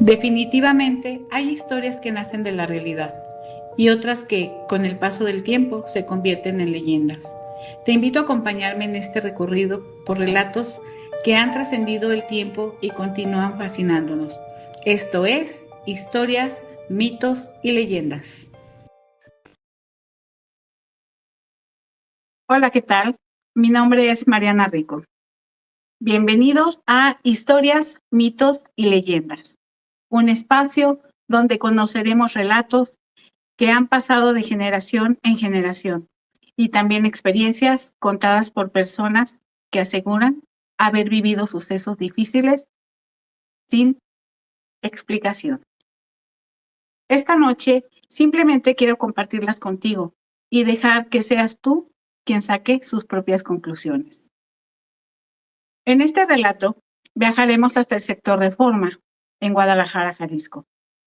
Definitivamente hay historias que nacen de la realidad y otras que, con el paso del tiempo, se convierten en leyendas. Te invito a acompañarme en este recorrido por relatos que han trascendido el tiempo y continúan fascinándonos. Esto es Historias, mitos y leyendas. Hola, ¿qué tal? Mi nombre es Mariana Rico. Bienvenidos a Historias, mitos y leyendas, un espacio donde conoceremos relatos que han pasado de generación en generación y también experiencias contadas por personas que aseguran haber vivido sucesos difíciles sin explicación. Esta noche simplemente quiero compartirlas contigo y dejar que seas tú quien saque sus propias conclusiones. En este relato viajaremos hasta el sector Reforma, en Guadalajara, Jalisco,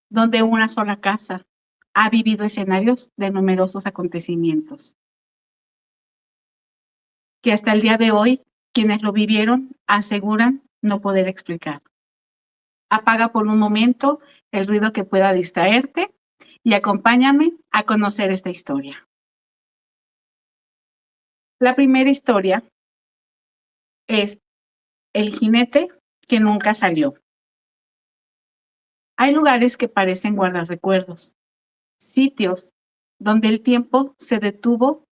donde una sola casa ha vivido escenarios de numerosos acontecimientos, que hasta el día de hoy quienes lo vivieron aseguran no poder explicar. Apaga por un momento el ruido que pueda distraerte y acompáñame a conocer esta historia. La primera historia es El jinete que nunca salió. Hay lugares que parecen guardar recuerdos, sitios donde el tiempo se detuvo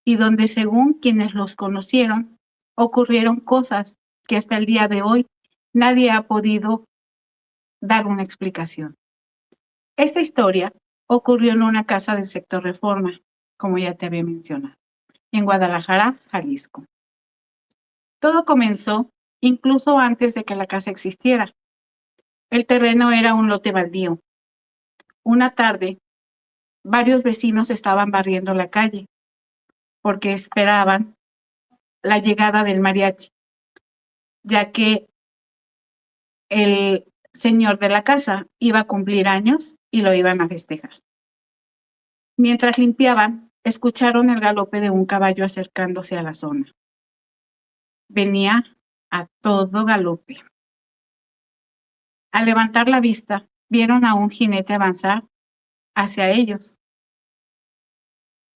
y donde, según quienes los conocieron, ocurrieron cosas que hasta el día de hoy nadie ha podido dar una explicación. Esta historia ocurrió en una casa del sector Reforma, como ya te había mencionado, en Guadalajara, Jalisco. Todo comenzó incluso antes de que la casa existiera. El terreno era un lote baldío. Una tarde, varios vecinos estaban barriendo la calle porque esperaban la llegada del mariachi, ya que el señor de la casa iba a cumplir años y lo iban a festejar. Mientras limpiaban, escucharon el galope de un caballo acercándose a la zona. Venía a todo galope. Al levantar la vista, vieron a un jinete avanzar hacia ellos.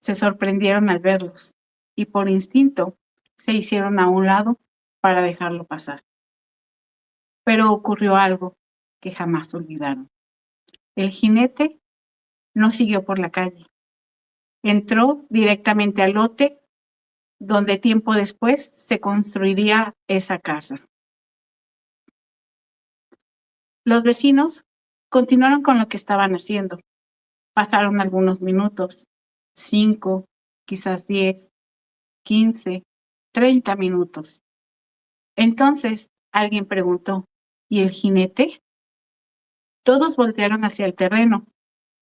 Se sorprendieron al verlos y por instinto se hicieron a un lado para dejarlo pasar. Pero ocurrió algo que jamás olvidaron. El jinete no siguió por la calle. Entró directamente al lote donde tiempo después se construiría esa casa. Los vecinos continuaron con lo que estaban haciendo. Pasaron algunos minutos, 5, quizás 10, 15, 30 minutos. Entonces alguien preguntó, ¿y el jinete? Todos voltearon hacia el terreno,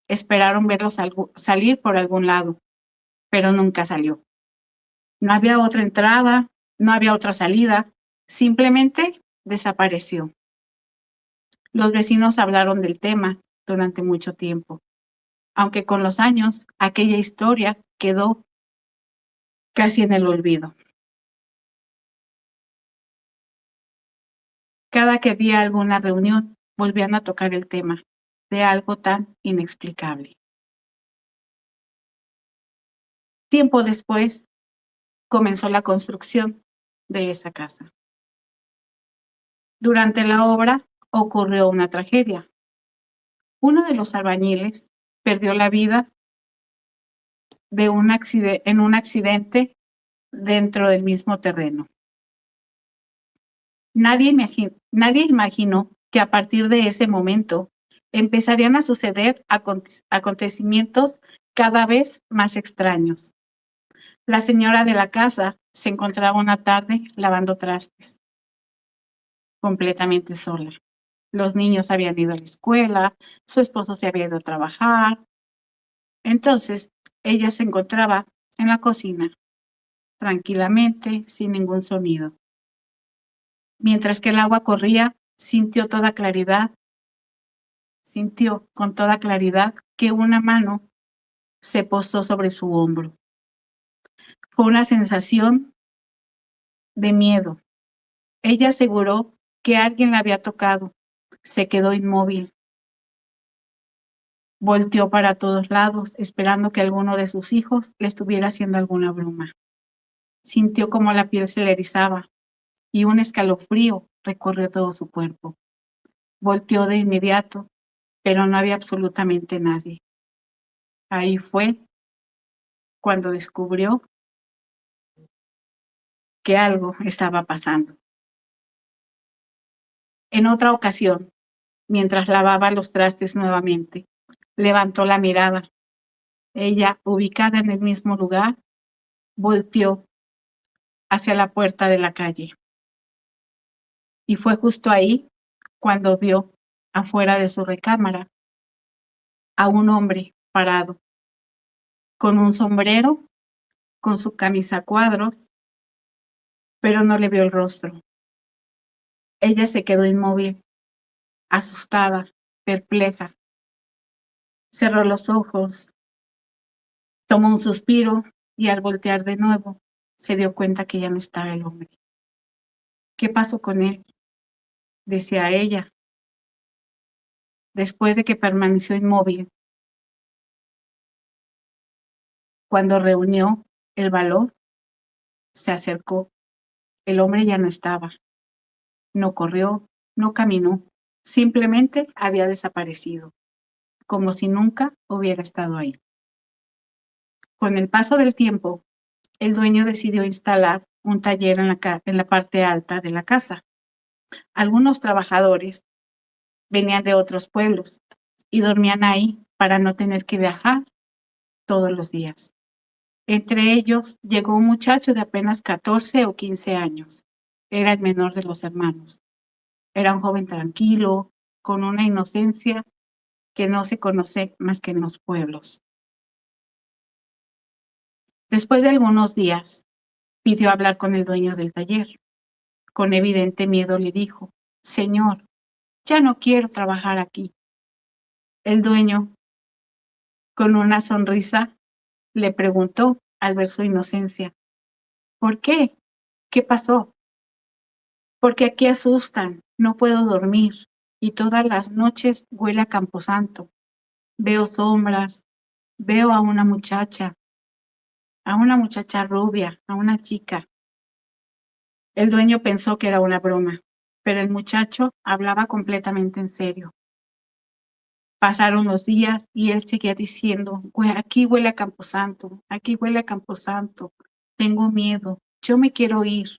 esperaron verlo salir por algún lado, pero nunca salió. No había otra entrada, no había otra salida, simplemente desapareció. Los vecinos hablaron del tema durante mucho tiempo, aunque con los años aquella historia quedó casi en el olvido. Cada que había alguna reunión, volvían a tocar el tema de algo tan inexplicable. Tiempo después, comenzó la construcción de esa casa. Durante la obra ocurrió una tragedia. Uno de los albañiles perdió la vida en un accidente dentro del mismo terreno. Nadie imaginó que a partir de ese momento empezarían a suceder acontecimientos cada vez más extraños. La señora de la casa se encontraba una tarde lavando trastes, completamente sola. Los niños habían ido a la escuela, su esposo se había ido a trabajar. Entonces, ella se encontraba en la cocina, tranquilamente, sin ningún sonido. Mientras que el agua corría, sintió con toda claridad que una mano se posó sobre su hombro. Fue una sensación de miedo. Ella aseguró que alguien la había tocado, se quedó inmóvil. Volteó para todos lados, esperando que alguno de sus hijos le estuviera haciendo alguna broma. Sintió como la piel se le erizaba y un escalofrío recorrió todo su cuerpo. Volteó de inmediato, pero no había absolutamente nadie. Ahí fue cuando descubrió que algo estaba pasando. En otra ocasión, mientras lavaba los trastes nuevamente, levantó la mirada. Ella, ubicada en el mismo lugar, volteó hacia la puerta de la calle. Y fue justo ahí cuando vio afuera de su recámara a un hombre parado, con un sombrero, con su camisa a cuadros, pero no le vio el rostro. Ella se quedó inmóvil, asustada, perpleja. Cerró los ojos, tomó un suspiro y al voltear de nuevo, se dio cuenta que ya no estaba el hombre. ¿Qué pasó con él?, decía ella. Después de que permaneció inmóvil, cuando reunió el valor, se acercó. El hombre ya no estaba. No corrió, no caminó. Simplemente había desaparecido, como si nunca hubiera estado ahí. Con el paso del tiempo, el dueño decidió instalar un taller en la parte alta de la casa. Algunos trabajadores venían de otros pueblos y dormían ahí para no tener que viajar todos los días. Entre ellos llegó un muchacho de apenas 14 o 15 años. Era el menor de los hermanos. Era un joven tranquilo, con una inocencia que no se conoce más que en los pueblos. Después de algunos días, pidió hablar con el dueño del taller. Con evidente miedo le dijo: «Señor, ya no quiero trabajar aquí». El dueño, con una sonrisa, le preguntó al ver su inocencia: «¿Por qué? ¿Qué pasó?». «Porque aquí asustan, no puedo dormir y todas las noches huele a camposanto. Veo sombras, veo a una muchacha rubia, a una chica». El dueño pensó que era una broma, pero el muchacho hablaba completamente en serio. Pasaron los días y él seguía diciendo: «Aquí huele a camposanto, aquí huele a camposanto. Tengo miedo, yo me quiero ir».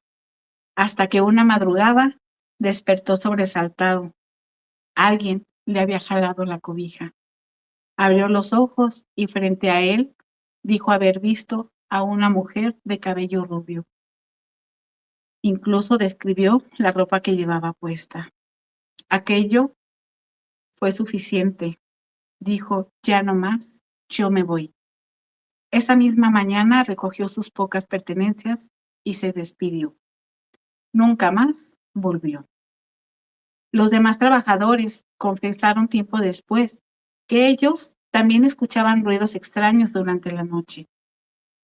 Hasta que una madrugada despertó sobresaltado. Alguien le había jalado la cobija. Abrió los ojos y frente a él dijo haber visto a una mujer de cabello rubio. Incluso describió la ropa que llevaba puesta. Aquello fue suficiente. Dijo: «Ya no más, yo me voy». Esa misma mañana recogió sus pocas pertenencias y se despidió. Nunca más volvió. Los demás trabajadores confesaron tiempo después que ellos también escuchaban ruidos extraños durante la noche.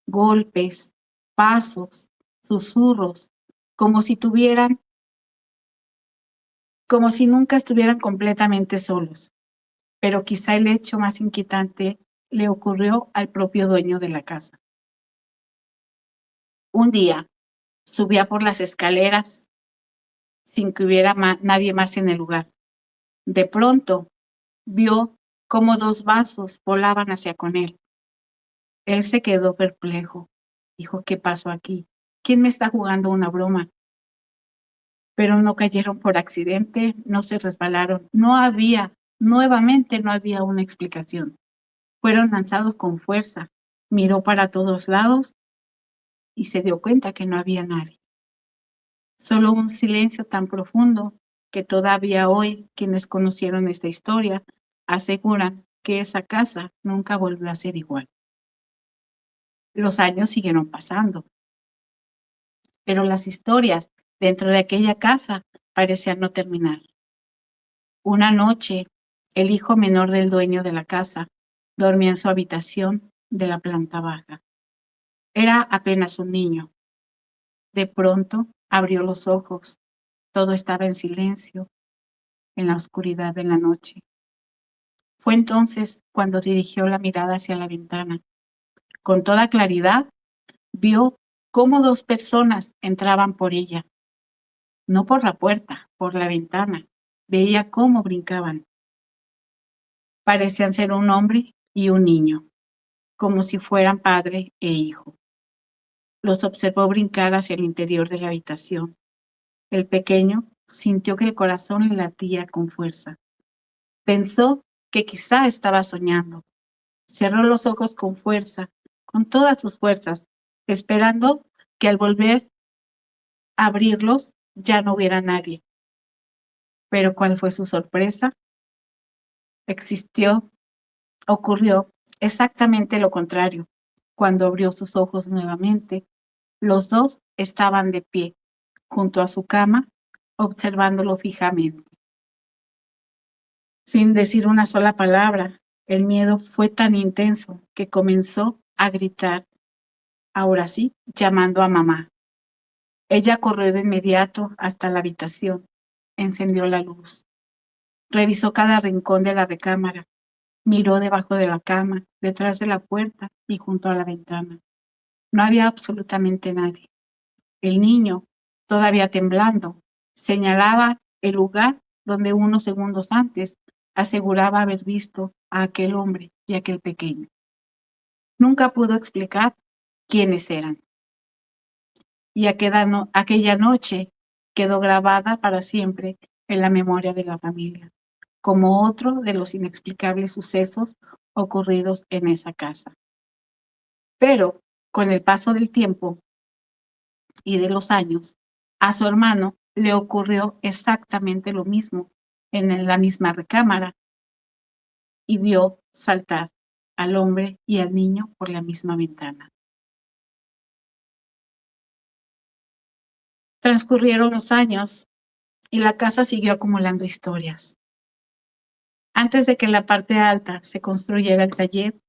Golpes, pasos, susurros, como si nunca estuvieran completamente solos. Pero quizá el hecho más inquietante le ocurrió al propio dueño de la casa. Un día subía por las escaleras sin que hubiera nadie más en el lugar. De pronto vio cómo 2 vasos volaban hacia con él. Él se quedó perplejo. Dijo: «¿Qué pasó aquí? ¿Quién me está jugando una broma?». Pero no cayeron por accidente, no se resbalaron. Nuevamente no había una explicación. Fueron lanzados con fuerza. Miró para todos lados y se dio cuenta que no había nadie. Solo un silencio tan profundo que todavía hoy quienes conocieron esta historia aseguran que esa casa nunca volvió a ser igual. Los años siguieron pasando, pero las historias dentro de aquella casa parecían no terminar. Una noche, el hijo menor del dueño de la casa dormía en su habitación de la planta baja. Era apenas un niño. De pronto abrió los ojos. Todo estaba en silencio. en la oscuridad de la noche. Fue entonces cuando dirigió la mirada hacia la ventana. Con toda claridad, vio cómo dos personas entraban por ella. No por la puerta, por la ventana. Veía cómo brincaban. Parecían ser un hombre y un niño, como si fueran padre e hijo. Los observó brincar hacia el interior de la habitación. El pequeño sintió que el corazón le latía con fuerza. Pensó que quizá estaba soñando. Cerró los ojos con fuerza, con todas sus fuerzas, esperando que al volver a abrirlos ya no hubiera nadie. Pero ¿cuál fue su sorpresa? Ocurrió exactamente lo contrario. Cuando abrió sus ojos nuevamente, los dos estaban de pie, junto a su cama, observándolo fijamente. Sin decir una sola palabra, el miedo fue tan intenso que comenzó a gritar, ahora sí, llamando a mamá. Ella corrió de inmediato hasta la habitación, encendió la luz, revisó cada rincón de la recámara, miró debajo de la cama, detrás de la puerta y junto a la ventana. No había absolutamente nadie. El niño, todavía temblando, señalaba el lugar donde unos segundos antes aseguraba haber visto a aquel hombre y aquel pequeño. Nunca pudo explicar quiénes eran. Y aquella noche quedó grabada para siempre en la memoria de la familia, como otro de los inexplicables sucesos ocurridos en esa casa. Pero con el paso del tiempo y de los años, a su hermano le ocurrió exactamente lo mismo en la misma recámara y vio saltar al hombre y al niño por la misma ventana. Transcurrieron los años y la casa siguió acumulando historias. Antes de que en la parte alta se construyera el taller,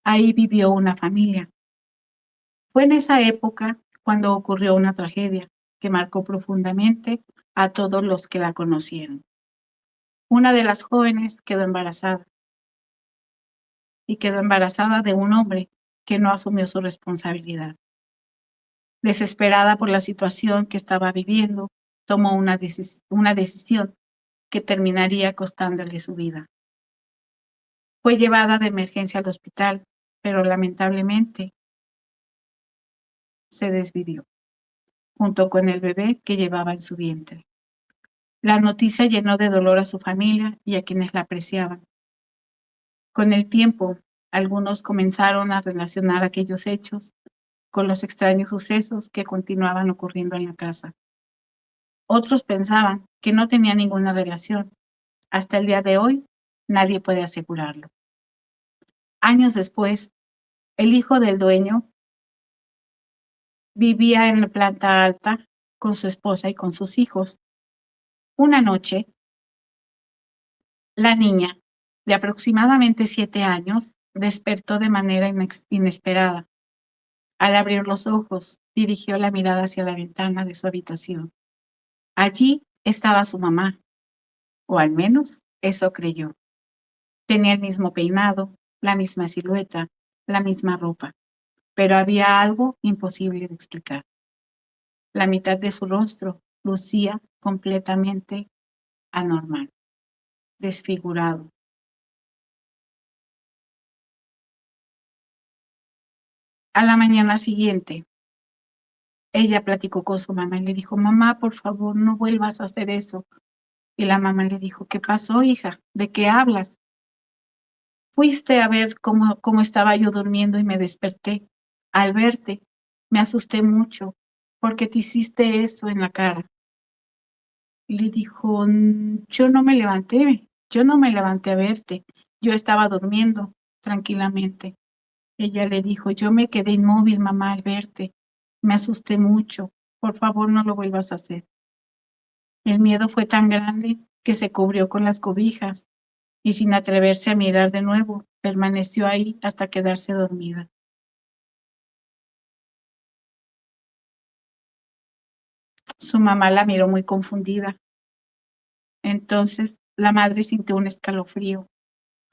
ahí vivió una familia. Fue en esa época cuando ocurrió una tragedia que marcó profundamente a todos los que la conocieron. Una de las jóvenes quedó embarazada y quedó embarazada de un hombre que no asumió su responsabilidad. Desesperada por la situación que estaba viviendo, tomó una decisión que terminaría costándole su vida. Fue llevada de emergencia al hospital, pero lamentablemente se desvivió, junto con el bebé que llevaba en su vientre. La noticia llenó de dolor a su familia y a quienes la apreciaban. Con el tiempo, algunos comenzaron a relacionar aquellos hechos con los extraños sucesos que continuaban ocurriendo en la casa. Otros pensaban que no tenía ninguna relación. Hasta el día de hoy, nadie puede asegurarlo. Años después, el hijo del dueño vivía en la planta alta con su esposa y con sus hijos. Una noche, la niña, de aproximadamente 7 años, despertó de manera inesperada. Al abrir los ojos, dirigió la mirada hacia la ventana de su habitación. Allí estaba su mamá, o al menos eso creyó. Tenía el mismo peinado, la misma silueta, la misma ropa, pero había algo imposible de explicar. La mitad de su rostro lucía completamente anormal, desfigurado. A la mañana siguiente, ella platicó con su mamá y le dijo, mamá, por favor, no vuelvas a hacer eso. Y la mamá le dijo, ¿qué pasó, hija? ¿De qué hablas? Fuiste a ver cómo estaba yo durmiendo y me desperté. Al verte, me asusté mucho porque te hiciste eso en la cara. Y le dijo, yo no me levanté a verte. Yo estaba durmiendo tranquilamente. Ella le dijo, yo me quedé inmóvil, mamá, al verte. Me asusté mucho. Por favor, no lo vuelvas a hacer. El miedo fue tan grande que se cubrió con las cobijas y sin atreverse a mirar de nuevo, permaneció ahí hasta quedarse dormida. Su mamá la miró muy confundida. Entonces La madre sintió un escalofrío,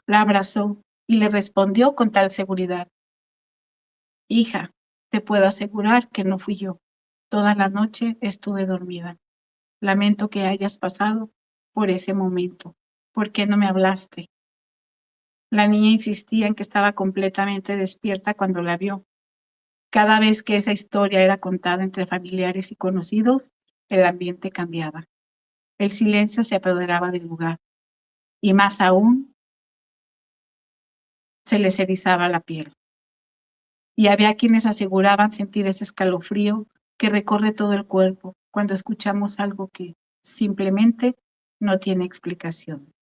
la abrazó y le respondió con tal seguridad: hija, te puedo asegurar que no fui yo. Toda la noche estuve dormida. Lamento que hayas pasado por ese momento. ¿Por qué no me hablaste? La niña insistía en que estaba completamente despierta cuando la vio. Cada vez que esa historia era contada entre familiares y conocidos, el ambiente cambiaba. El silencio se apoderaba del lugar. Y más aún, se les erizaba la piel. Y había quienes aseguraban sentir ese escalofrío que recorre todo el cuerpo cuando escuchamos algo que simplemente no tiene explicación.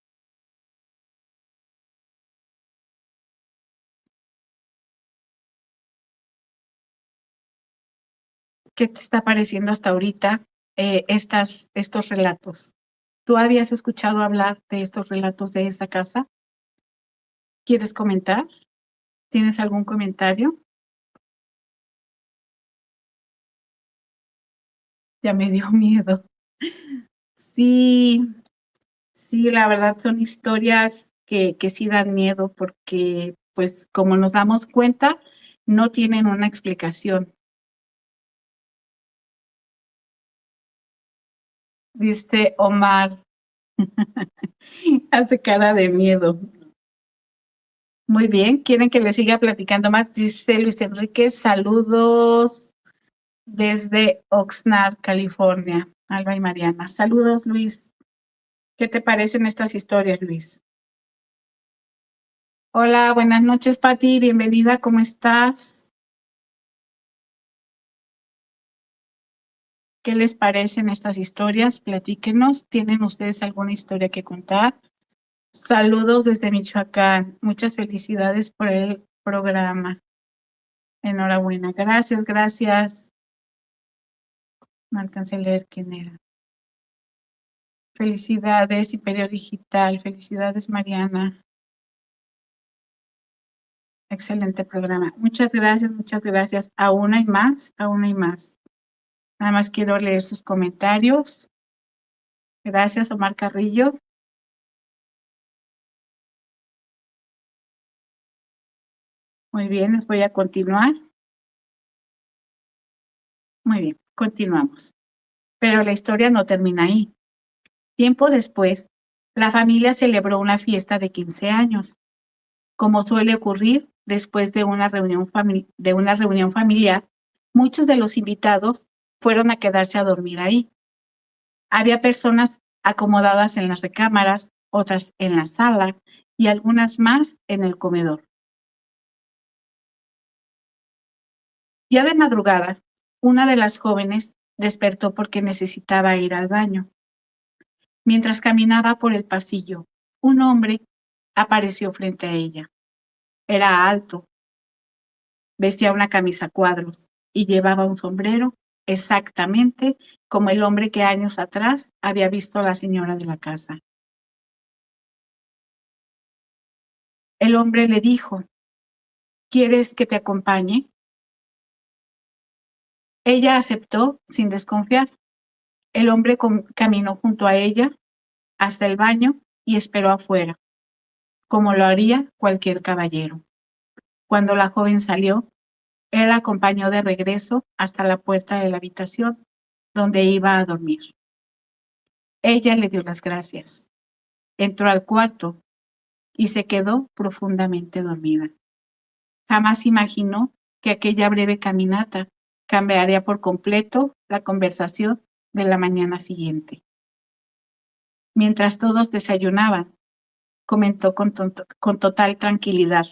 ¿Qué te está pareciendo hasta ahorita estos relatos? ¿Tú habías escuchado hablar de estos relatos de esa casa? ¿Quieres comentar? ¿Tienes algún comentario? Ya me dio miedo. Sí, sí, la verdad son historias que sí dan miedo porque, pues, como nos damos cuenta, no tienen una explicación. Dice Omar, hace cara de miedo. Muy bien, ¿quieren que le siga platicando más? Dice Luis Enrique, saludos desde Oxnard, California. Alba y Mariana. Saludos, Luis. ¿Qué te parecen estas historias, Luis? Hola, buenas noches, Pati. Bienvenida, ¿cómo estás? ¿Qué les parecen estas historias? Platíquenos. ¿Tienen ustedes alguna historia que contar? Saludos desde Michoacán. Muchas felicidades por el programa. Enhorabuena. Gracias, gracias. No alcancé a leer quién era. Felicidades, Imperio Digital. Felicidades, Mariana. Excelente programa. Muchas gracias, muchas gracias. Aún hay más, aún hay más. Nada más quiero leer sus comentarios. Gracias, Omar Carrillo. Muy bien, les voy a continuar. Muy bien, continuamos. Pero la historia no termina ahí. Tiempo después, la familia celebró una fiesta de 15 años. Como suele ocurrir después de una reunión familiar, muchos de los invitados fueron a quedarse a dormir ahí. Había personas acomodadas en las recámaras, otras en la sala y algunas más en el comedor. Ya de madrugada, una de las jóvenes despertó porque necesitaba ir al baño. Mientras caminaba por el pasillo, un hombre apareció frente a ella. Era alto, vestía una camisa a cuadros y llevaba un sombrero exactamente como el hombre que años atrás había visto a la señora de la casa. El hombre le dijo: ¿quieres que te acompañe? Ella aceptó sin desconfiar. El hombre caminó junto a ella hasta el baño y esperó afuera, como lo haría cualquier caballero. Cuando la joven salió, él la acompañó de regreso hasta la puerta de la habitación donde iba a dormir. Ella le dio las gracias, entró al cuarto y se quedó profundamente dormida. Jamás imaginó que aquella breve caminata cambiaría por completo la conversación de la mañana siguiente. Mientras todos desayunaban, comentó con total tranquilidad: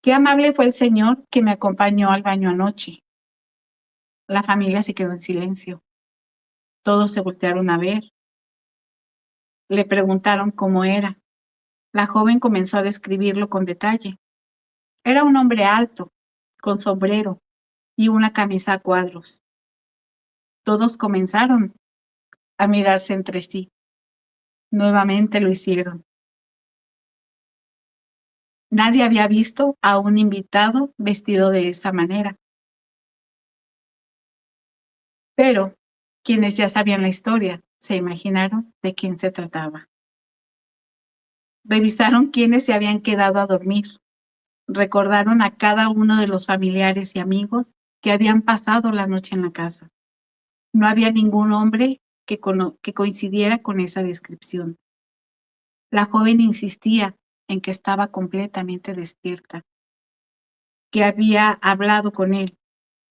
qué amable fue el señor que me acompañó al baño anoche. La familia se quedó en silencio. Todos se voltearon a ver. Le preguntaron cómo era. La joven comenzó a describirlo con detalle. Era un hombre alto, con sombrero y una camisa a cuadros. Todos comenzaron a mirarse entre sí. Nuevamente lo hicieron. Nadie había visto a un invitado vestido de esa manera. Pero quienes ya sabían la historia se imaginaron de quién se trataba. Revisaron quiénes se habían quedado a dormir. Recordaron a cada uno de los familiares y amigos que habían pasado la noche en la casa. No había ningún hombre que coincidiera con esa descripción. La joven insistía en que estaba completamente despierta, que había hablado con él,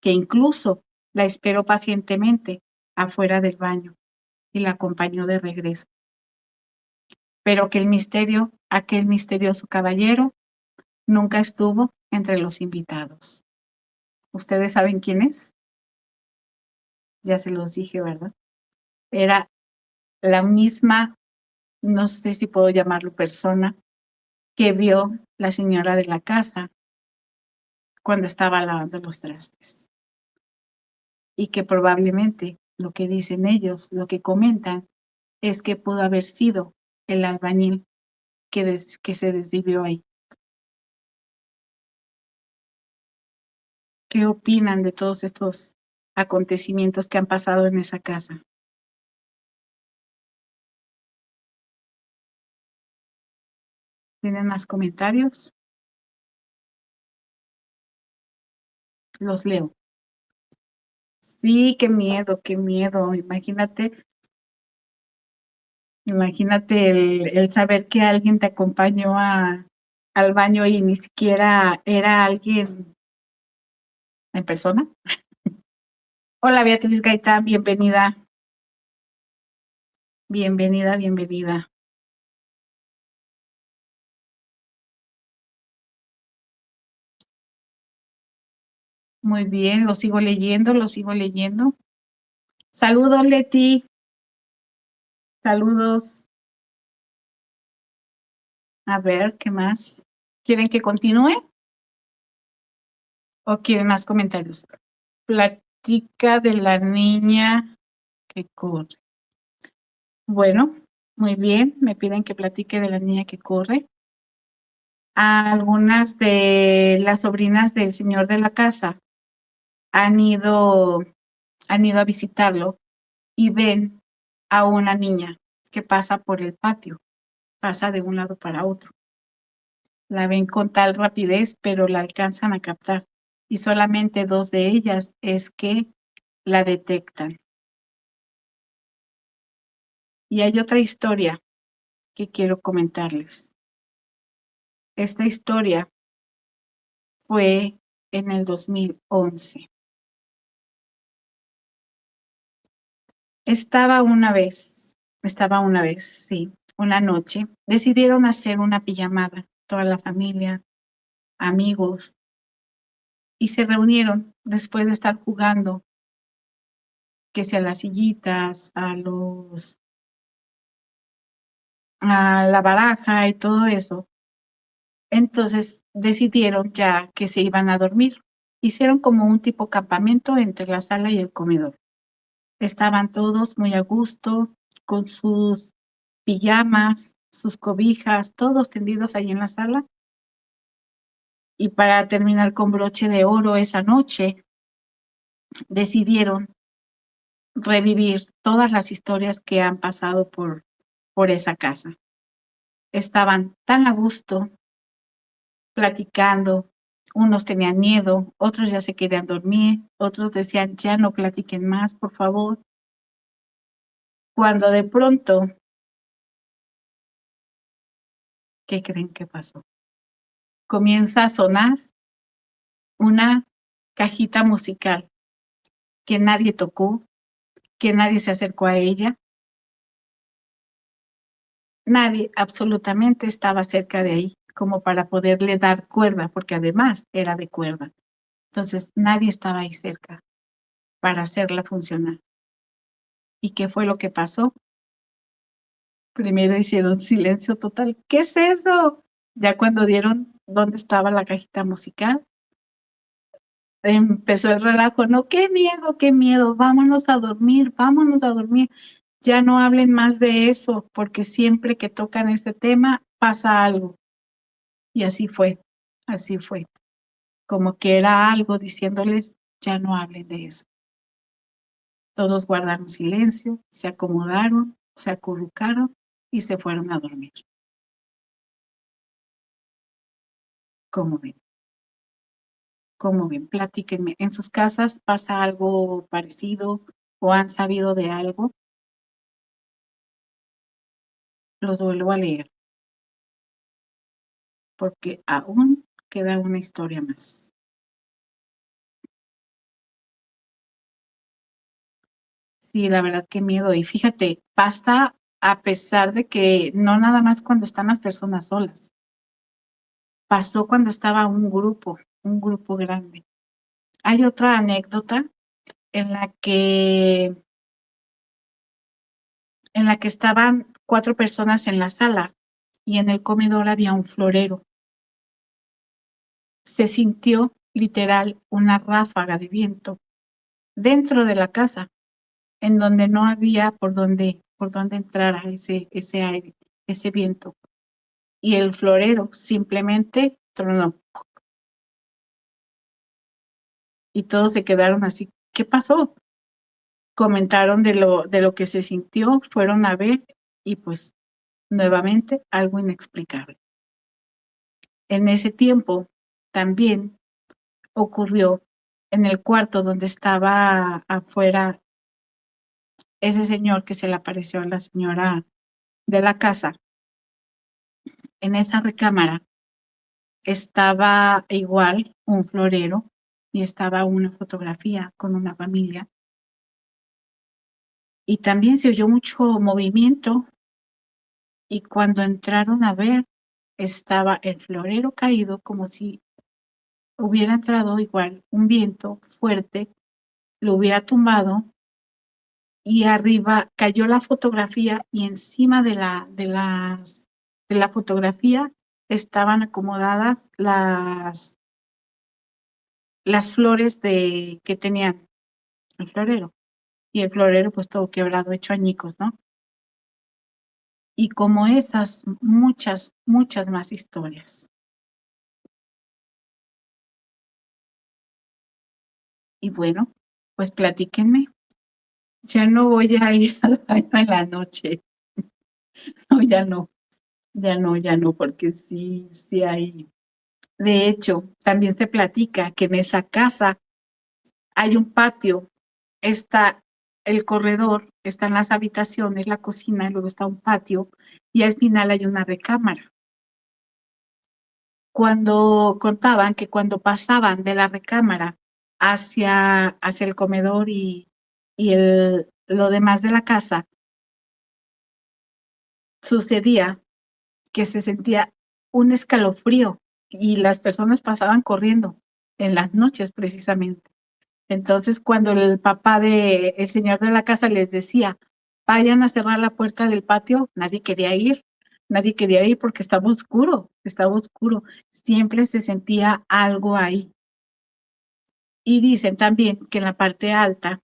que incluso la esperó pacientemente afuera del baño y la acompañó de regreso. Pero que aquel misterioso caballero, nunca estuvo entre los invitados. ¿Ustedes saben quién es? Ya se los dije, ¿verdad? Era la misma, no sé si puedo llamarlo persona, que vio la señora de la casa cuando estaba lavando los trastes. Y que probablemente lo que dicen ellos, lo que comentan, es que pudo haber sido el albañil que se desvivió ahí. ¿Qué opinan de todos estos acontecimientos que han pasado en esa casa? ¿Tienen más comentarios? Los leo. Sí, qué miedo, qué miedo. Imagínate el saber que alguien te acompañó al baño y ni siquiera era alguien en persona. Hola, Beatriz Gaitán, bienvenida. Bienvenida, bienvenida. Muy bien, lo sigo leyendo, lo sigo leyendo. Saludos, Leti. Saludos. A ver, ¿qué más? ¿Quieren que continúe o quieren más comentarios? Platica de la niña que corre. Bueno, muy bien. Me piden que platique de la niña que corre. Algunas de las sobrinas del señor de la casa han ido a visitarlo y ven a una niña que pasa por el patio, pasa de un lado para otro. La ven con tal rapidez, pero la alcanzan a captar. Y solamente 2 de ellas es que la detectan. Y hay otra historia que quiero comentarles. Esta historia fue en el 2011. Estaba una vez, sí, una noche, decidieron hacer una pijamada, toda la familia, amigos, y se reunieron después de estar jugando, que sea las sillitas, a la baraja y todo eso. Entonces decidieron ya que se iban a dormir. Hicieron como un tipo campamento entre la sala y el comedor. Estaban todos muy a gusto, con sus pijamas, sus cobijas, todos tendidos ahí en la sala. Y para terminar con broche de oro esa noche, decidieron revivir todas las historias que han pasado por esa casa. Estaban tan a gusto, platicando. Unos tenían miedo, otros ya se querían dormir, otros decían, ya no platiquen más, por favor. Cuando de pronto, ¿qué creen que pasó? Comienza a sonar una cajita musical que nadie tocó, que nadie se acercó a ella. Nadie absolutamente estaba cerca de ahí como para poderle dar cuerda, porque además era de cuerda. Entonces nadie estaba ahí cerca para hacerla funcionar. ¿Y qué fue lo que pasó? Primero hicieron silencio total. ¿Qué es eso? Ya cuando dieron dónde estaba la cajita musical, empezó el relajo. No, qué miedo, vámonos a dormir, vámonos a dormir. Ya no hablen más de eso, porque siempre que tocan este tema pasa algo. Y así fue, así fue. Como que era algo diciéndoles, ya no hablen de eso. Todos guardaron silencio, se acomodaron, se acurrucaron y se fueron a dormir. ¿Cómo ven? ¿Cómo ven? Platíquenme. ¿En sus casas pasa algo parecido o han sabido de algo? Los vuelvo a leer porque aún queda una historia más. Sí, la verdad, qué miedo. Y fíjate, pasa a pesar de que no nada más cuando están las personas solas. Pasó cuando estaba un grupo grande. Hay otra anécdota en la que estaban 4 personas en la sala y en el comedor había un florero. Se sintió literal una ráfaga de viento dentro de la casa, en donde no había por dónde entrara ese aire, ese viento. Y el florero simplemente tronó. Y todos se quedaron así, ¿qué pasó? Comentaron de lo que se sintió, fueron a ver y pues nuevamente algo inexplicable. En ese tiempo también ocurrió en el cuarto donde estaba afuera ese señor que se le apareció a la señora de la casa. En esa recámara estaba igual un florero y estaba una fotografía con una familia. Y también se oyó mucho movimiento y cuando entraron a ver, estaba el florero caído como si hubiera entrado igual un viento fuerte, lo hubiera tumbado y arriba cayó la fotografía y encima de la fotografía estaban acomodadas las flores que tenían el florero. Y el florero pues todo quebrado, hecho añicos, ¿no? Y como esas, muchas, muchas más historias. Y bueno, pues platíquenme. Ya no voy a ir al baño en la noche. No, ya no, porque sí hay. De hecho, también se platica que en esa casa hay un patio, está el corredor, están las habitaciones, la cocina, y luego está un patio, y al final hay una recámara. Cuando contaban que cuando pasaban de la recámara hacia el comedor y lo demás de la casa, sucedía que se sentía un escalofrío y las personas pasaban corriendo en las noches precisamente. Entonces, cuando el papá el señor de la casa les decía, vayan a cerrar la puerta del patio, nadie quería ir porque estaba oscuro. Siempre se sentía algo ahí. Y dicen también que en la parte alta,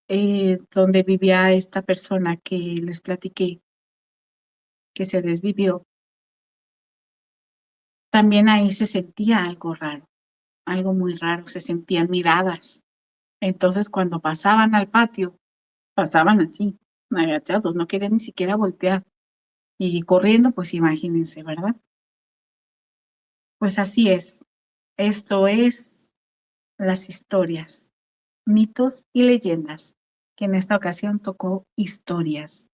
donde vivía esta persona que les platiqué, que se desvivió, también ahí se sentía algo raro, algo muy raro, se sentían miradas. Entonces, cuando pasaban al patio, pasaban así, agachados, no querían ni siquiera voltear. Y corriendo, pues imagínense, ¿verdad? Pues así es. Esto es las historias, mitos y leyendas, que en esta ocasión tocó historias.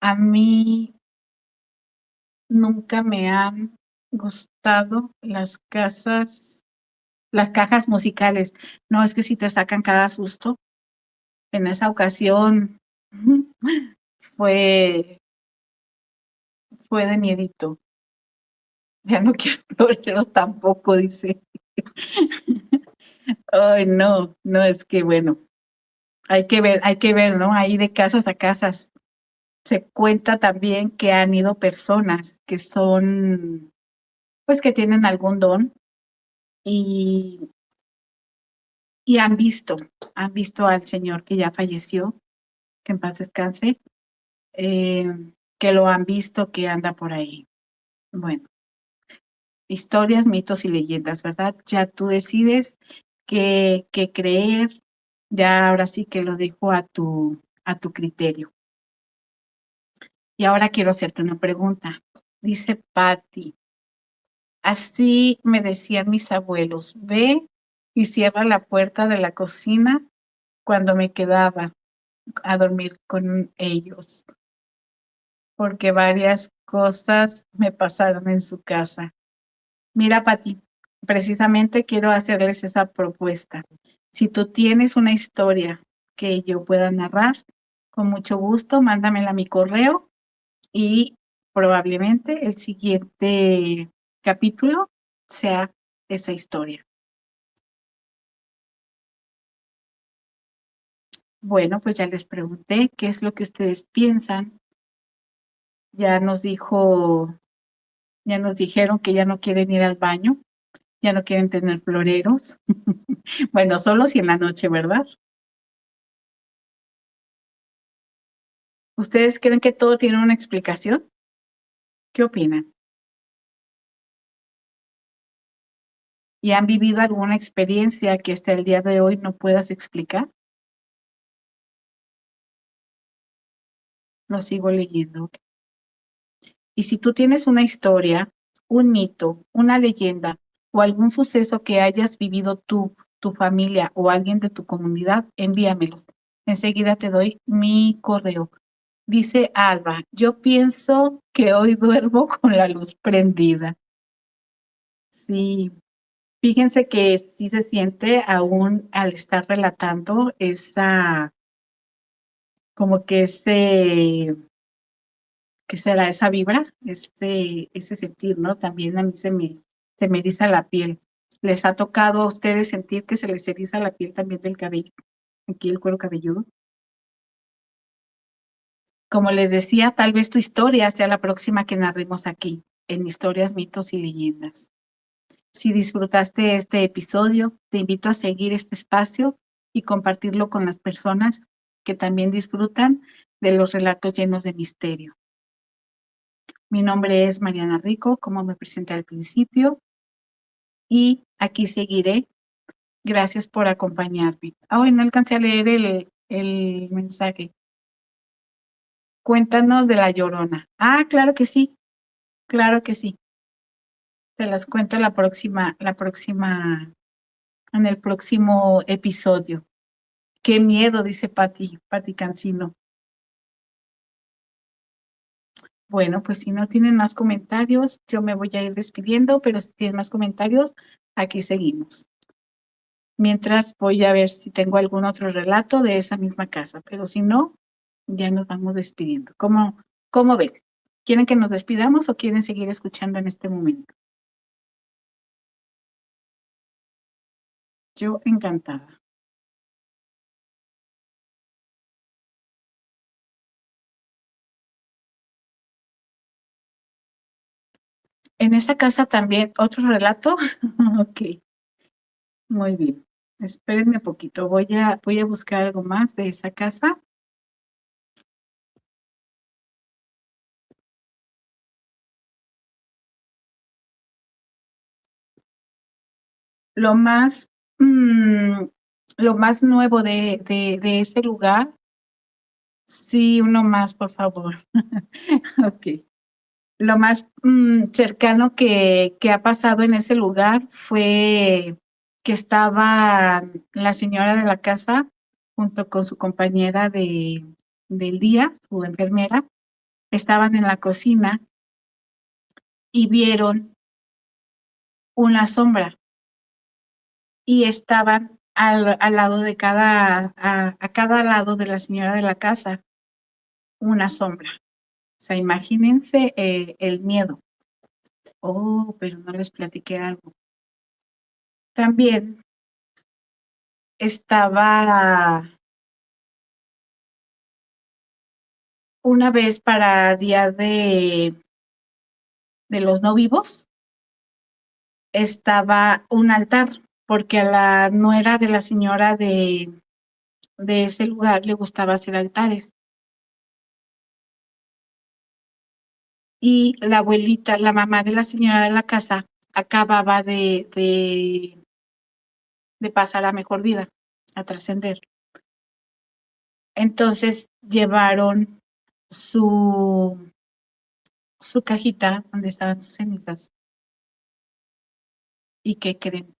A mí nunca me han gustado las cajas musicales. No, es que si te sacan cada susto. En esa ocasión fue de miedito. Ya no quiero floreros tampoco, dice. Ay, no, no, es que bueno, hay que ver, ¿no? Ahí de casas a casas. Se cuenta también que han ido personas que son, pues que tienen algún don y, y han visto al señor que ya falleció, que en paz descanse, eh, que lo han visto que anda por ahí. Bueno, historias, mitos y leyendas, ¿verdad? Ya tú decides qué creer, ya ahora sí que lo dejo a tu criterio. Y ahora quiero hacerte una pregunta. Dice Patty, Así me decían mis abuelos, ve y cierra la puerta de la cocina cuando me quedaba a dormir con ellos, porque varias cosas me pasaron en su casa. Mira, Pati, precisamente quiero hacerles esa propuesta. Si tú tienes una historia que yo pueda narrar, con mucho gusto, mándamela a mi correo y probablemente el siguiente capítulo sea esa historia. Bueno, pues ya les pregunté qué es lo que ustedes piensan. Ya nos dijeron que ya no quieren ir al baño, ya no quieren tener floreros. Bueno, solo si en la noche, ¿verdad? ¿Ustedes creen que todo tiene una explicación? ¿Qué opinan? ¿Y han vivido alguna experiencia que hasta el día de hoy no puedas explicar? Lo sigo leyendo. Y si tú tienes una historia, un mito, una leyenda o algún suceso que hayas vivido tú, tu familia o alguien de tu comunidad, envíamelos. Enseguida te doy mi correo. Dice Alba, yo pienso que hoy duermo con la luz prendida. Sí, fíjense que sí se siente aún al estar relatando esa, como que ¿qué será? Esa vibra, ese sentir, ¿no? También a mí se me eriza la piel. ¿Les ha tocado a ustedes sentir que se les eriza la piel también del cabello? Aquí el cuero cabelludo. Como les decía, tal vez tu historia sea la próxima que narremos aquí, en Historias, Mitos y Leyendas. Si disfrutaste este episodio, te invito a seguir este espacio y compartirlo con las personas que también disfrutan de los relatos llenos de misterio. Mi nombre es Mariana Rico, como me presenté al principio, y aquí seguiré. Gracias por acompañarme. Hoy no alcancé a leer el mensaje. Cuéntanos de La Llorona. Ah, claro que sí, claro que sí. Te las cuento en el próximo episodio. Qué miedo, dice Pati Cancino. Bueno, pues si no tienen más comentarios, yo me voy a ir despidiendo, pero si tienen más comentarios, aquí seguimos. Mientras voy a ver si tengo algún otro relato de esa misma casa, pero si no, ya nos vamos despidiendo. ¿Cómo ven? ¿Quieren que nos despidamos o quieren seguir escuchando en este momento? Yo encantada. En esa casa también, ¿otro relato? Ok, muy bien. Espérenme poquito, voy a buscar algo más de esa casa. Lo más, mm, lo más nuevo de ese lugar, sí, uno más, por favor. Ok. Lo más cercano que ha pasado en ese lugar fue que estaba la señora de la casa junto con su compañera del día, su enfermera, estaban en la cocina y vieron una sombra y estaban al lado de a cada lado de la señora de la casa, una sombra. O sea, imagínense el miedo. Oh, pero no les platiqué algo. También estaba una vez para Día de los No Vivos, estaba un altar, porque a la nuera de la señora de ese lugar le gustaba hacer altares. Y la abuelita, la mamá de la señora de la casa, acababa de pasar a mejor vida, a trascender. Entonces llevaron su cajita donde estaban sus cenizas ¿Y qué creen?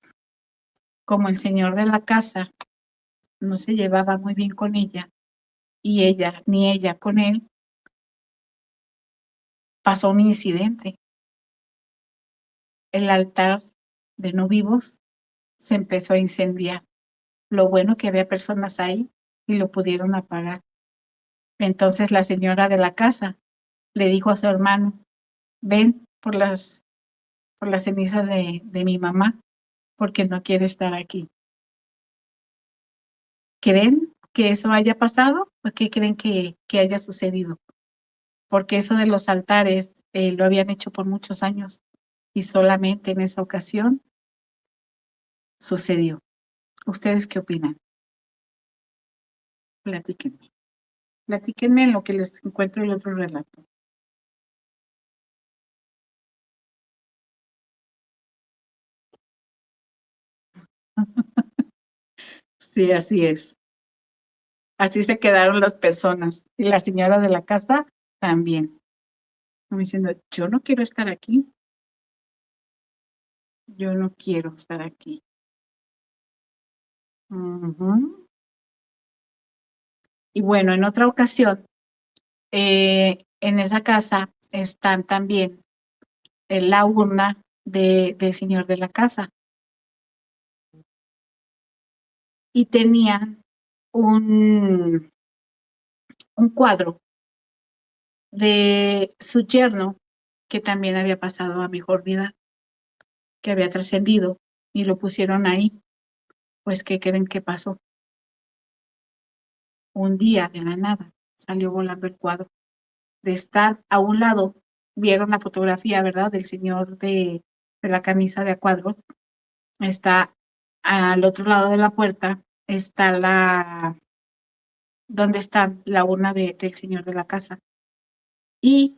Como el señor de la casa no se llevaba muy bien con ella, y ella, ni ella con él, pasó un incidente. El altar de no vivos se empezó a incendiar. Lo bueno que había personas ahí y lo pudieron apagar. Entonces la señora de la casa le dijo a su hermano, ven por las cenizas de mi mamá, porque no quiere estar aquí. ¿Creen que eso haya pasado o qué creen que haya sucedido? Porque eso de los altares lo habían hecho por muchos años y solamente en esa ocasión sucedió. ¿Ustedes qué opinan? Platíquenme. Platíquenme en lo que les encuentro el otro relato. Sí, así es. Así se quedaron las personas. Y la señora de la casa también. Como diciendo, yo no quiero estar aquí. Yo no quiero estar aquí. Ujú. Y bueno, en otra ocasión, en esa casa están también la urna del señor de la casa. Y tenían un cuadro de su yerno que también había pasado a mejor vida, que había trascendido, y lo pusieron ahí. Pues, ¿qué creen que pasó? Un día, de la nada, salió volando el cuadro. De estar a un lado, vieron la fotografía, ¿verdad?, del señor de la camisa de a cuadros. Está al otro lado de la puerta, está donde está la urna del señor de la casa. Y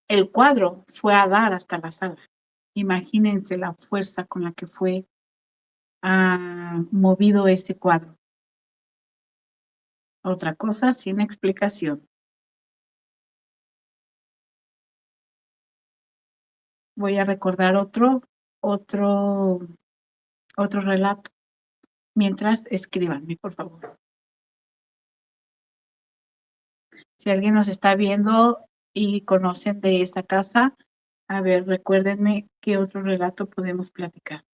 el cuadro fue a dar hasta la sala. Imagínense la fuerza con la que fue movido ese cuadro. Otra cosa sin explicación. Voy a recordar otro relato. Mientras, escríbanme, por favor. Si alguien nos está viendo y conocen de esta casa, a ver, recuérdenme qué otro relato podemos platicar.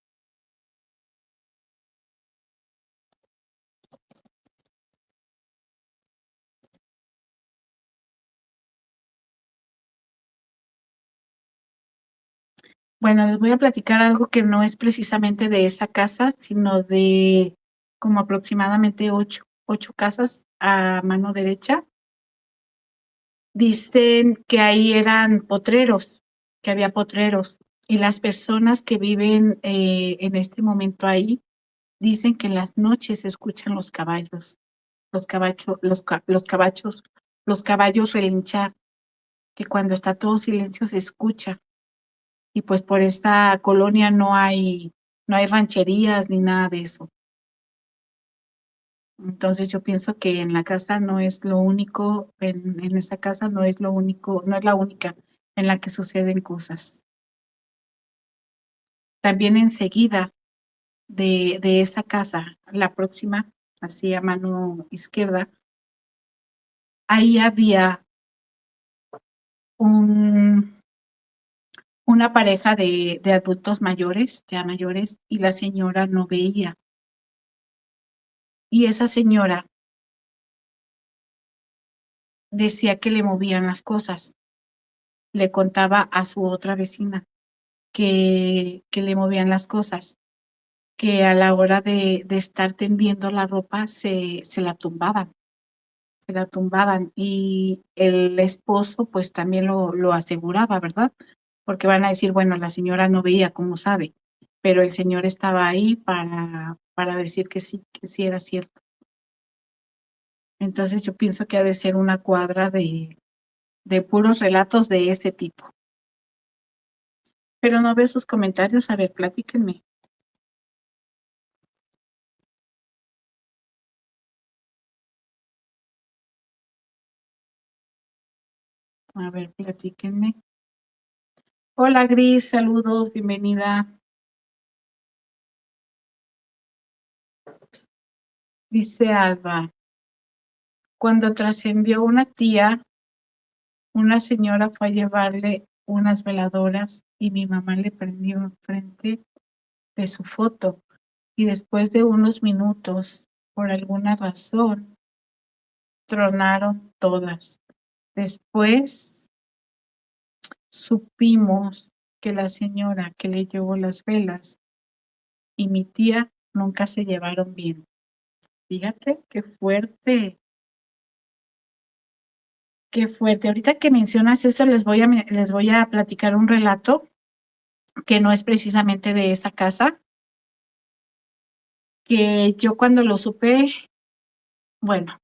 Bueno, les voy a platicar algo que no es precisamente de esa casa, sino de como aproximadamente ocho casas a mano derecha. Dicen que ahí eran potreros, que había potreros, y las personas que viven en este momento ahí dicen que en las noches se escuchan los caballos, los caballos relinchar, que cuando está todo silencio se escucha. Y pues por esta colonia no hay rancherías ni nada de eso. Entonces yo pienso que en la casa no es lo único, en esa casa no es lo único, no es la única en la que suceden cosas. También enseguida de esa casa, la próxima, así a mano izquierda, ahí había un, una pareja de adultos mayores, ya mayores, y la señora no veía. Y esa señora decía que le movían las cosas. Le contaba a su otra vecina que le movían las cosas, que a la hora de estar tendiendo la ropa se la tumbaban, y el esposo pues también lo aseguraba, ¿verdad? Porque van a decir, bueno, la señora no veía, ¿cómo sabe? Pero el señor estaba ahí para decir que sí era cierto. Entonces yo pienso que ha de ser una cuadra de puros relatos de ese tipo. Pero no veo sus comentarios, a ver, platíquenme. A ver, platíquenme. Hola Gris, saludos, bienvenida. Dice Alba, cuando trascendió una tía, una señora fue a llevarle unas veladoras y mi mamá le prendió enfrente de su foto. Y después de unos minutos, por alguna razón, tronaron todas. Después supimos que la señora que le llevó las velas y mi tía nunca se llevaron bien. Fíjate, qué fuerte. Qué fuerte. Ahorita que mencionas eso, les voy a platicar un relato que no es precisamente de esa casa, que yo cuando lo supe, bueno,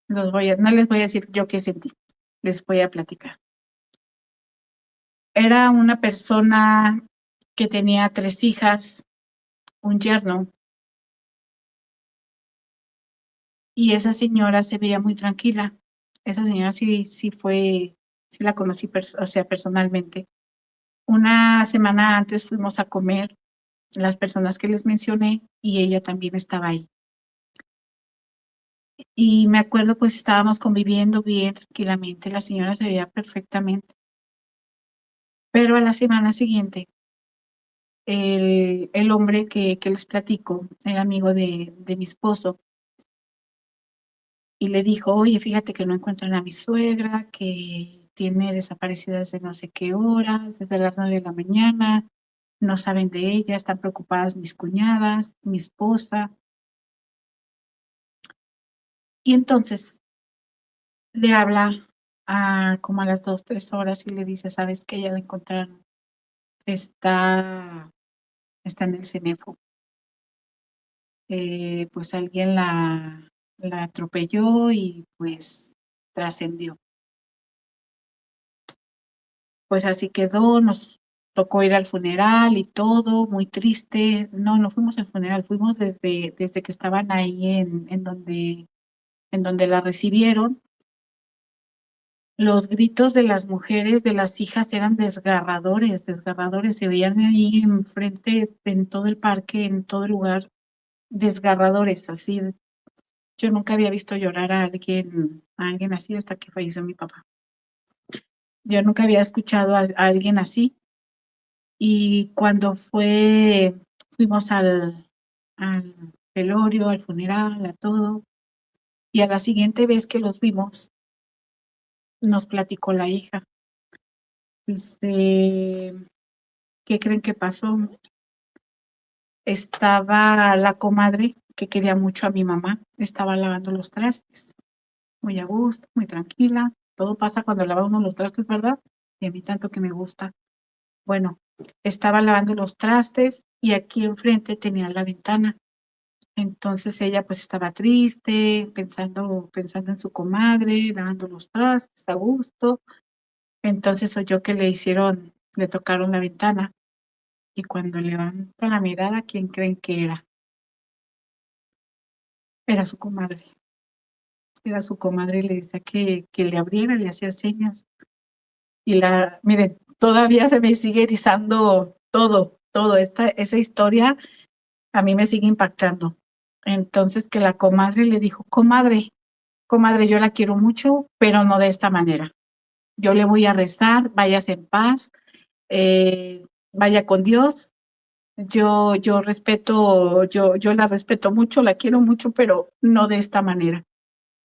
no les voy a decir yo qué sentí, les voy a platicar. Era una persona que tenía 3 hijas, un yerno, y esa señora se veía muy tranquila. Esa señora sí la conocí personalmente. Una semana antes fuimos a comer las personas que les mencioné y ella también estaba ahí. Y me acuerdo, pues estábamos conviviendo bien tranquilamente, la señora se veía perfectamente. Pero a la semana siguiente, el hombre que les platico, era amigo de mi esposo, y le dijo, oye, fíjate que no encuentran a mi suegra, que tiene desaparecida desde no sé qué horas, desde las 9 de la mañana, no saben de ella, están preocupadas mis cuñadas, mi esposa. Y entonces le habla como a las 2, 3 horas y le dice, ¿sabes qué? Ya la encontraron. Está en el CEMEFO. Pues alguien la atropelló y pues trascendió. Pues así quedó, nos tocó ir al funeral y todo, muy triste. No fuimos al funeral, fuimos desde que estaban ahí en donde la recibieron. Los gritos de las mujeres, de las hijas, eran desgarradores, se veían ahí enfrente, en todo el parque, en todo el lugar, desgarradores, así. Yo nunca había visto llorar a alguien así hasta que falleció mi papá. Yo nunca había escuchado a alguien así. Y cuando fuimos al velorio, al funeral, a todo, y a la siguiente vez que los vimos, nos platicó la hija. Dice, ¿qué creen que pasó? Estaba la comadre, que quería mucho a mi mamá, estaba lavando los trastes, muy a gusto, muy tranquila. Todo pasa cuando lava uno los trastes, ¿verdad? Y a mí tanto que me gusta. Bueno, estaba lavando los trastes y aquí enfrente tenía la ventana. Entonces ella pues estaba triste, pensando en su comadre, lavando los trastes a gusto. Entonces oyó que le tocaron la ventana. Y cuando levanta la mirada, ¿quién creen que era? Era su comadre. Era su comadre y le decía que le abriera, le hacía señas. Y miren, todavía se me sigue erizando todo. Esa historia a mí me sigue impactando. Entonces que la comadre le dijo, comadre, yo la quiero mucho, pero no de esta manera. Yo le voy a rezar, váyase en paz, vaya con Dios. Yo la respeto mucho, la quiero mucho, pero no de esta manera.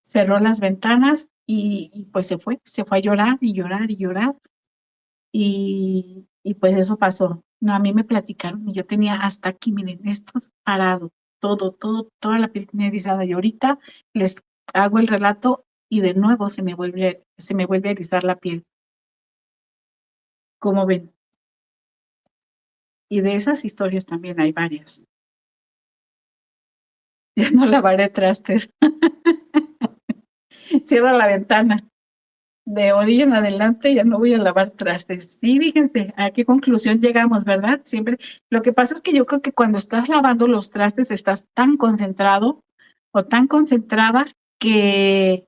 Cerró las ventanas y pues se fue a llorar y llorar y llorar. Y pues eso pasó. No, a mí me platicaron y yo tenía hasta aquí, miren, esto es parado, toda la piel tenía erizada. Y ahorita les hago el relato y de nuevo se me vuelve a erizar la piel. ¿Cómo ven? Y de esas historias también hay varias. Ya no lavaré trastes. Cierra la ventana. De orilla en adelante ya no voy a lavar trastes. Sí, fíjense, a qué conclusión llegamos, ¿verdad? Siempre. Lo que pasa es que yo creo que cuando estás lavando los trastes estás tan concentrado o tan concentrada que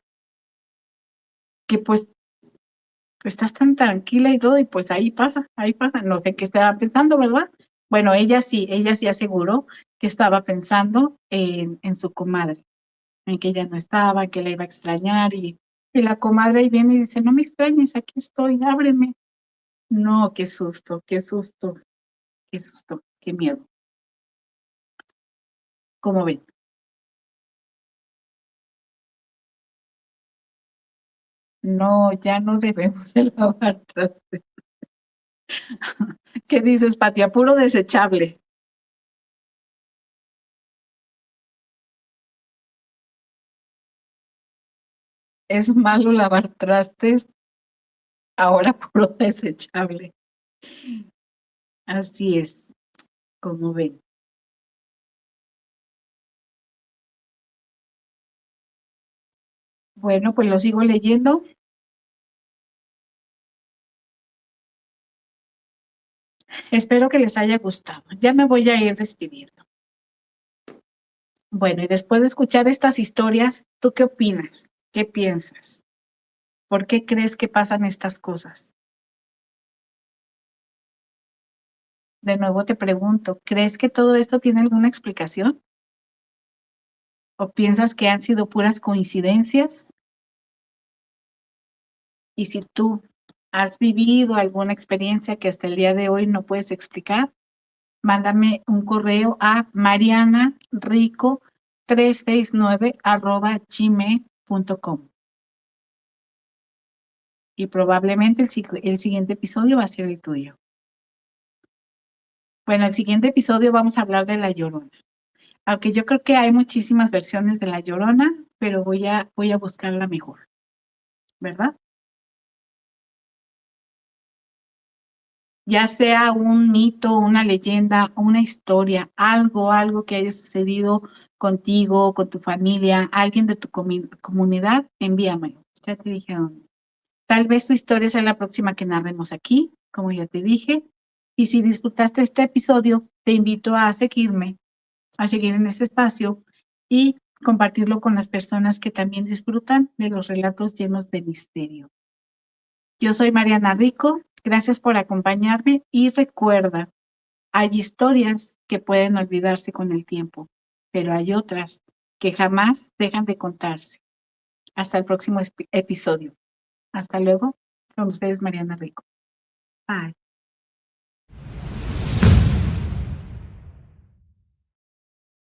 pues estás tan tranquila y todo y pues ahí pasa. No sé qué estaba pensando, ¿verdad? Bueno, ella sí aseguró que estaba pensando en su comadre. en que ella no estaba, que la iba a extrañar y la comadre ahí viene y dice, no me extrañes, aquí estoy, ábreme. No, qué susto, qué susto, qué susto, qué miedo. ¿Cómo ven? No, ya no debemos de lavar trastes. ¿Qué dices, Patia? Puro desechable. Es malo lavar trastes, ahora puro desechable. Así es, como ven. Bueno, pues lo sigo leyendo. Espero que les haya gustado. Ya me voy a ir despidiendo. Bueno, y después de escuchar estas historias, ¿tú qué opinas? ¿Qué piensas? ¿Por qué crees que pasan estas cosas? De nuevo te pregunto, ¿crees que todo esto tiene alguna explicación? ¿O piensas que han sido puras coincidencias? Y si tú has vivido alguna experiencia que hasta el día de hoy no puedes explicar, mándame un correo a marianarico369@gmail.com. Y probablemente el siguiente episodio va a ser el tuyo. Bueno, el siguiente episodio vamos a hablar de La Llorona. Aunque yo creo que hay muchísimas versiones de La Llorona, pero voy a buscar la mejor, ¿verdad? Ya sea un mito, una leyenda, una historia, algo que haya sucedido contigo, con tu familia, alguien de tu comunidad, envíamelo. Ya te dije dónde. Tal vez tu historia sea la próxima que narremos aquí, como ya te dije. Y si disfrutaste este episodio, te invito a seguirme, a seguir en este espacio y compartirlo con las personas que también disfrutan de los relatos llenos de misterio. Yo soy Mariana Rico, gracias por acompañarme y recuerda, hay historias que pueden olvidarse con el tiempo, pero hay otras que jamás dejan de contarse. Hasta el próximo episodio. Hasta luego. Con ustedes, Mariana Rico. Bye.